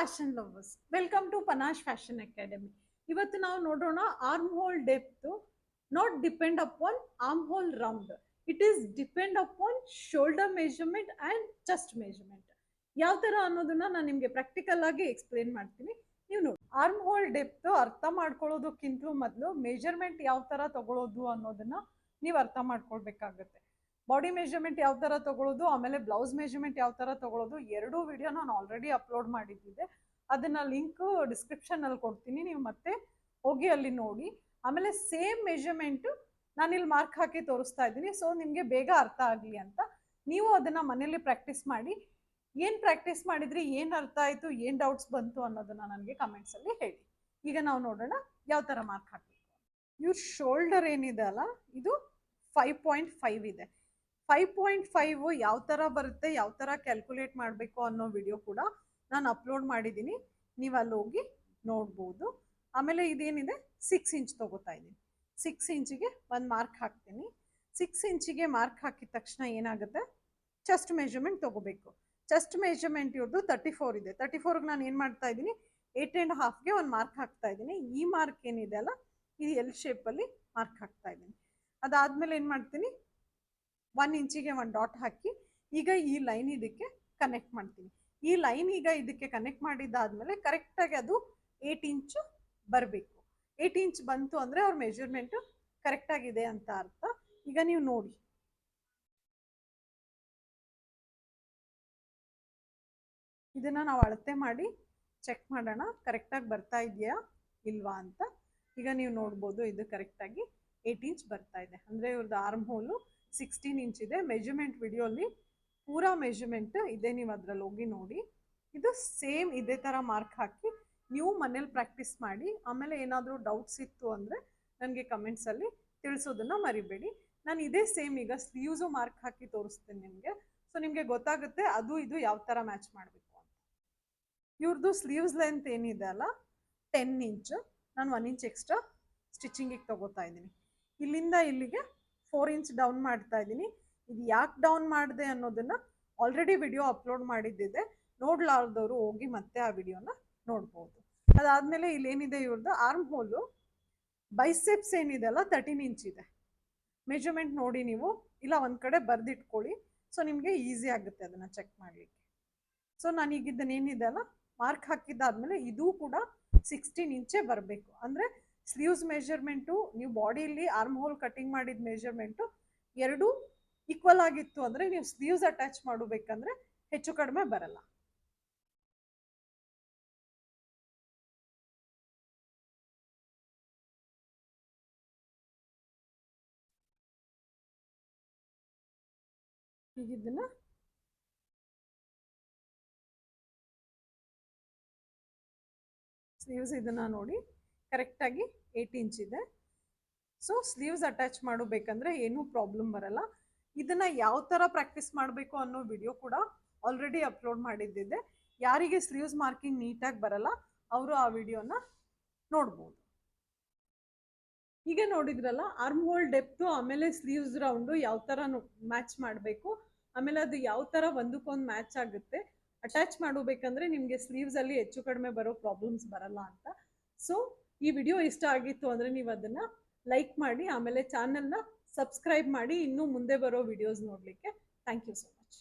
Fashion lovers, welcome to Panache fashion academy. ಇವತ್ತು ನಾವು ನೋಡೋಣ armhole depth not depend upon armhole round, it is depend upon shoulder measurement and chest measurement. ಯಾವ ತರ ಅನ್ನೋದನ್ನ ನಾನು ನಿಮ್ಗೆ practical ಆಗಿ ಎಕ್ಸ್ಪ್ಲೇನ್ ಮಾಡ್ತೀನಿ. ನೀವು ನೋಡಿ, ಆರ್ಮ್ ಹೋಲ್ ಡೆಪ್ತ್ ಅರ್ಥ ಮಾಡ್ಕೊಳ್ಳೋದಕ್ಕಿಂತ ಮೊದಲು ಮೆಜರ್ಮೆಂಟ್ ಯಾವ ತರ ತಗೊಳ್ಳೋದು ಅನ್ನೋದನ್ನ ನೀವು ಅರ್ಥ ಮಾಡ್ಕೊಳ್ಬೇಕಾಗತ್ತೆ. ಬಾಡಿ ಮೆಜರ್ಮೆಂಟ್ ಯಾವ ತರ ತಗೊಳ್ಳೋದು, ಆಮೇಲೆ ಬ್ಲೌಸ್ ಮೆಜರ್ಮೆಂಟ್ ಯಾವ ತರ ತಗೊಳ್ಳೋದು, ಎರಡೂ ವಿಡಿಯೋ ನಾನು ಆಲ್ರೆಡಿ ಅಪ್ಲೋಡ್ ಮಾಡಿದ್ದೆ. ಅದನ್ನ ಲಿಂಕ್ ಡಿಸ್ಕ್ರಿಪ್ಷನ್ ಅಲ್ಲಿ ಕೊಡ್ತೀನಿ, ನೀವು ಮತ್ತೆ ಹೋಗಿ ಅಲ್ಲಿ ನೋಡಿ. ಆಮೇಲೆ ಸೇಮ್ ಮೆಜರ್ಮೆಂಟ್ ನಾನು ಇಲ್ಲಿ ಮಾರ್ಕ್ ಹಾಕಿ ತೋರಿಸ್ತಾ ಇದ್ದೀನಿ, ಸೊ ನಿಮ್ಗೆ ಬೇಗ ಅರ್ಥ ಆಗಲಿ ಅಂತ. ನೀವು ಅದನ್ನ ಮನೇಲಿ ಪ್ರಾಕ್ಟೀಸ್ ಮಾಡಿ. ಏನ್ ಪ್ರಾಕ್ಟೀಸ್ ಮಾಡಿದ್ರಿ, ಏನ್ ಅರ್ಥ ಆಯ್ತು, ಏನ್ ಡೌಟ್ಸ್ ಬಂತು ಅನ್ನೋದನ್ನ ನನಗೆ ಕಮೆಂಟ್ಸ್ ಅಲ್ಲಿ ಹೇಳಿ. ಈಗ ನಾವು ನೋಡೋಣ ಯಾವ ತರ ಮಾರ್ಕ್ ಹಾಕಬೇಕು. ಇವ್ರ ಶೋಲ್ಡರ್ ಏನಿದೆ ಅಲ್ಲ, ಇದು 5.5 ಇದೆ. 5.5 ಯಾವ ತರ ಬರುತ್ತೆ, ಯಾವ ತರ ಕ್ಯಾಲ್ಕುಲೇಟ್ ಮಾಡಬೇಕು ಅನ್ನೋ ವಿಡಿಯೋ ಕೂಡ ನಾನು ಅಪ್ಲೋಡ್ ಮಾಡಿದ್ದೀನಿ, ನೀವು ಅಲ್ಲಿ ಹೋಗಿ ನೋಡ್ಬೋದು. ಆಮೇಲೆ ಇದೇನಿದೆ 6 ಇಂಚ್ ತಗೋತಾ ಇದ್ದೀನಿ. 6 ಇಂಚಿಗೆ ಒಂದು ಮಾರ್ಕ್ ಹಾಕ್ತೀನಿ. 6 ಇಂಚಿಗೆ ಮಾರ್ಕ್ ಹಾಕಿದ ತಕ್ಷಣ ಏನಾಗುತ್ತೆ, ಚೆಸ್ಟ್ ಮೆಜರ್ಮೆಂಟ್ ತಗೋಬೇಕು. ಚೆಸ್ಟ್ ಮೆಜರ್ಮೆಂಟ್ ಇವ್ರದ್ದು 34 ಇದೆ. 34ಗೆ ನಾನು ಏನು ಮಾಡ್ತಾ ಇದ್ದೀನಿ, 8.5ಗೆ ಒಂದು ಮಾರ್ಕ್ ಹಾಕ್ತಾ ಇದ್ದೀನಿ. ಈ ಮಾರ್ಕ್ ಏನಿದೆ ಅಲ್ಲ, ಇದು ಎಲ್ ಶೇಪಲ್ಲಿ ಮಾರ್ಕ್ ಹಾಕ್ತಾ ಇದ್ದೀನಿ. ಅದಾದ್ಮೇಲೆ ಏನು ಮಾಡ್ತೀನಿ, 1 ಇಂಚಿಗೆ ಒಂದು ಡಾಟ್ ಹಾಕಿ ಈಗ ಈ ಲೈನ್ ಇದಕ್ಕೆ ಕನೆಕ್ಟ್ ಮಾಡ್ತೀನಿ. ಈ ಲೈನ್ ಈಗ ಇದಕ್ಕೆ ಕನೆಕ್ಟ್ ಮಾಡಿದ್ದಾದ್ಮೇಲೆ ಕರೆಕ್ಟಾಗಿ ಅದು 8 ಇಂಚು ಬರಬೇಕು. 8 ಇಂಚ್ ಬಂತು ಅಂದರೆ ಅವ್ರ ಮೆಜರ್ಮೆಂಟು ಕರೆಕ್ಟಾಗಿದೆ ಅಂತ ಅರ್ಥ. ಈಗ ನೀವು ನೋಡಿ, ಇದನ್ನು ನಾವು ಅಳತೆ ಮಾಡಿ ಚೆಕ್ ಮಾಡೋಣ ಕರೆಕ್ಟಾಗಿ ಬರ್ತಾ ಇದೆಯಾ ಇಲ್ವಾ ಅಂತ. ಈಗ ನೀವು ನೋಡ್ಬೋದು, ಇದು ಕರೆಕ್ಟಾಗಿ 8 ಇಂಚ್ ಬರ್ತಾ ಇದೆ. ಅಂದರೆ ಇವ್ರದ್ದು ಆರ್ಮ್ ಹೋಲು 16 ಇಂಚ್ ಇದೆ. ಮೆಜರ್ಮೆಂಟ್ ವಿಡಿಯೋಲಿ ಪೂರಾ ಮೆಜರ್ಮೆಂಟ್ ಇದೆ, ನೀವು ಅದರಲ್ಲಿ ಹೋಗಿ ನೋಡಿ. ಇದು ಸೇಮ್ ಇದೇ ಥರ ಮಾರ್ಕ್ ಹಾಕಿ ನೀವು ಮನೇಲಿ ಪ್ರಾಕ್ಟೀಸ್ ಮಾಡಿ. ಆಮೇಲೆ ಏನಾದರೂ ಡೌಟ್ಸ್ ಇತ್ತು ಅಂದರೆ ನನಗೆ ಕಮೆಂಟ್ಸಲ್ಲಿ ತಿಳಿಸೋದನ್ನು ಮರಿಬೇಡಿ. ನಾನು ಇದೇ ಸೇಮ್ ಈಗ ಸ್ಲೀವ್ಸು ಮಾರ್ಕ್ ಹಾಕಿ ತೋರಿಸ್ತೀನಿ ನಿಮಗೆ, ಸೊ ನಿಮಗೆ ಗೊತ್ತಾಗುತ್ತೆ ಅದು ಇದು ಯಾವ ಥರ ಮ್ಯಾಚ್ ಮಾಡಬೇಕು ಅಂತ. ಇವ್ರದ್ದು ಸ್ಲೀವ್ಸ್ ಲೆಂತ್ ಏನಿದೆ ಅಲ್ಲ 10 ಇಂಚು, ನಾನು 1 ಇಂಚ್ ಎಕ್ಸ್ಟ್ರಾ ಸ್ಟಿಚಿಂಗಿಗೆ ತಗೋತಾ ಇದ್ದೀನಿ. ಇಲ್ಲಿಂದ ಇಲ್ಲಿಗೆ 4 ಇಂಚ್ ಡೌನ್ ಮಾಡ್ತಾ ಇದ್ದೀನಿ. ಇದು ಯಾಕೆ ಡೌನ್ ಮಾಡಿದೆ ಅನ್ನೋದನ್ನ ಆಲ್ರೆಡಿ ವಿಡಿಯೋ ಅಪ್ಲೋಡ್ ಮಾಡಿದ್ದಿದೆ, ನೋಡ್ಲಾರ್ದವರು ಹೋಗಿ ಮತ್ತೆ ಆ ವಿಡಿಯೋನ ನೋಡ್ಬೋದು. ಅದಾದ್ಮೇಲೆ ಇಲ್ಲೇನಿದೆ, ಇವ್ರದ್ದು ಆರ್ಮ್ ಹೋಲು ಬೈಸೆಪ್ಸ್ ಏನಿದೆ ಅಲ್ಲ 13 ಇಂಚ್ ಇದೆ. ಮೆಜರ್ಮೆಂಟ್ ನೋಡಿ ನೀವು, ಇಲ್ಲ ಒಂದು ಕಡೆ ಬರೆದಿಟ್ಕೊಳ್ಳಿ, ಸೊ ನಿಮಗೆ ಈಸಿ ಆಗುತ್ತೆ ಅದನ್ನು ಚೆಕ್ ಮಾಡಲಿಕ್ಕೆ. ಸೊ ನಾನೀಗ ಇದನ್ನೇನಿದೆ ಅಲ್ಲ ಮಾರ್ಕ್ ಹಾಕಿದ್ದಾದ್ಮೇಲೆ ಇದು ಕೂಡ 16 ಇಂಚೇ ಬರಬೇಕು. ಅಂದರೆ ಸ್ಲೀವ್ಸ್ ಮೆಜರ್ಮೆಂಟು, ನೀವು ಬಾಡಿಯಲ್ಲಿ ಆರ್ಮ್ ಹೋಲ್ ಕಟಿಂಗ್ ಮಾಡಿದ ಮೆಜರ್ಮೆಂಟು ಎರಡೂ ಈಕ್ವಲ್ ಆಗಿತ್ತು ಅಂದರೆ ನೀವು ಸ್ಲೀವ್ಸ್ ಅಟ್ಯಾಚ್ ಮಾಡಬೇಕಂದ್ರೆ ಹೆಚ್ಚು ಕಡಿಮೆ ಬರಲ್ಲ. ಈಗ ಇದನ್ನ ಸ್ಲೀವ್ಸ್ ಇದನ್ನ ನೋಡಿ ಕರೆಕ್ಟಾಗಿ 8 ಇಂಚ್ ಇದೆ. ಸೊ ಸ್ಲೀವ್ಸ್ ಅಟ್ಯಾಚ್ ಮಾಡಬೇಕಂದ್ರೆ ಏನೂ ಪ್ರಾಬ್ಲಮ್ ಬರಲ್ಲ. ಇದನ್ನ ಯಾವ ಥರ ಪ್ರಾಕ್ಟೀಸ್ ಮಾಡಬೇಕು ಅನ್ನೋ ವಿಡಿಯೋ ಕೂಡ ಆಲ್ರೆಡಿ ಅಪ್ಲೋಡ್ ಮಾಡಿದ್ದಿದೆ. ಯಾರಿಗೆ ಸ್ಲೀವ್ಸ್ ಮಾರ್ಕಿಂಗ್ ನೀಟಾಗಿ ಬರಲ್ಲ ಅವರು ಆ ವಿಡಿಯೋನ ನೋಡ್ಬೋದು. ಈಗ ನೋಡಿದ್ರಲ್ಲ ಆರ್ಮ್ ಹೋಲ್ ಡೆಪ್ತು, ಆಮೇಲೆ ಸ್ಲೀವ್ಸ್ ರೌಂಡು ಯಾವ ಥರ ಮ್ಯಾಚ್ ಮಾಡಬೇಕು, ಆಮೇಲೆ ಅದು ಯಾವ ಥರ ಒಂದಕ್ಕೊಂದು ಮ್ಯಾಚ್ ಆಗುತ್ತೆ. ಅಟ್ಯಾಚ್ ಮಾಡಬೇಕಂದ್ರೆ ನಿಮಗೆ ಸ್ಲೀವ್ಸಲ್ಲಿ ಹೆಚ್ಚು ಕಡಿಮೆ ಬರೋ ಪ್ರಾಬ್ಲಮ್ಸ್ ಬರಲ್ಲ ಅಂತ. ಸೊ ಈ ವಿಡಿಯೋ ಇಷ್ಟ ಆಗಿತ್ತು ಅಂದರೆ ನೀವು ಅದನ್ನು ಲೈಕ್ ಮಾಡಿ, ಆಮೇಲೆ ಚಾನಲ್ನ ಸಬ್ಸ್ಕ್ರೈಬ್ ಮಾಡಿ ಇನ್ನೂ ಮುಂದೆ ಬರೋ ವಿಡಿಯೋಸ್ ನೋಡಲಿಕ್ಕೆ. Thank you so much.